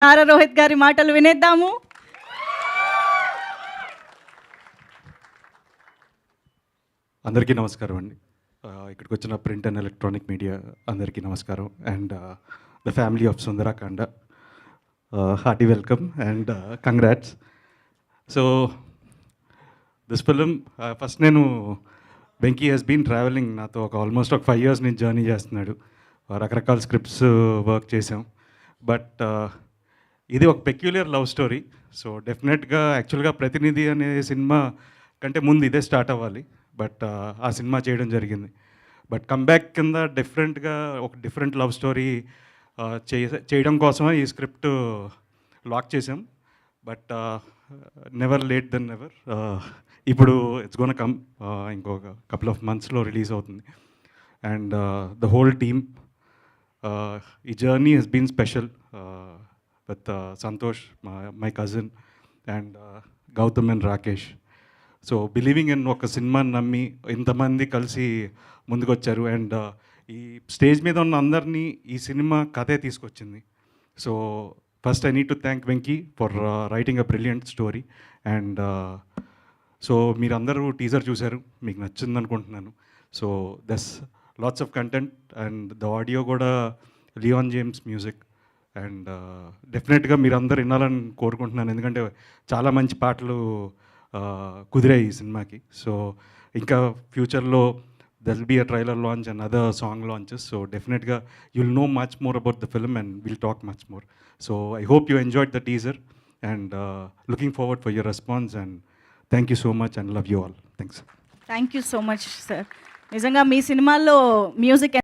నారా రోహిత్ గారి మాటలు వినేద్దాము. అందరికీ నమస్కారం అండి. ఇక్కడికి వచ్చిన ప్రింట్ అండ్ ఎలక్ట్రానిక్ మీడియా అందరికీ నమస్కారం. And the family of Sundarakanda, hearty welcome and congrats. So this film first నేను వెంకీ హెస్ బీన్ ట్రావెలింగ్ నాతో ఆల్మోస్ట్ 5 years నుంచి జర్నీ చేస్తున్నాడు. రకరకాల స్క్రిప్ట్స్ వర్క్ చేసాం. బట్ ఇది ఒక పెక్యులర్ లవ్ స్టోరీ. సో డెఫినెట్గా యాక్చువల్గా ప్రతినిధి అనే సినిమా కంటే ముందు ఇదే స్టార్ట్ అవ్వాలి. బట్ ఆ సినిమా చేయడం జరిగింది. బట్ కంబ్యాక్ కింద డిఫరెంట్ లవ్ స్టోరీ చేయడం కోసమే ఈ స్క్రిప్ట్ లాక్ చేసాం. But never late then never. ఇప్పుడు ఇట్స్ గోన్ కమ్ ఇంకొక కపుల్ ఆఫ్ మంత్స్లో రిలీజ్ అవుతుంది. అండ్ ద హోల్ టీమ్, ఈ journey has been special with Santosh, my cousin, and Gautam and Rakesh. So believing in ఒక సినిమాని నమ్మి ఇంతమంది కలిసి ముందుకొచ్చారు. అండ్ ఈ స్టేజ్ మీద ఉన్న అందరినీ ఈ సినిమా కథే తీసుకొచ్చింది. So first I need to thank Venky for writing a brilliant story. And so మీరందరూ టీజర్ చూశారు, మీకు నచ్చింది అనుకుంటున్నాను. So thus lots of content and the audio కూడా లియాన్ జేమ్స్ మ్యూజిక్. అండ్ డెఫినెట్గా మీరందరూ వినాలని కోరుకుంటున్నాను, ఎందుకంటే చాలా మంచి పాటలు కుదిరాయి ఈ సినిమాకి. సో ఇంకా ఫ్యూచర్లో there will be a trailer launch and other song launches. So డెఫినెట్గా you will know much more about the film and will talk much more. So I hope you enjoyed the teaser and looking forward for your response. And thank you so much and love you all. Thanks. Thank you so much sir. నిజంగా మీ సినిమాల్లో music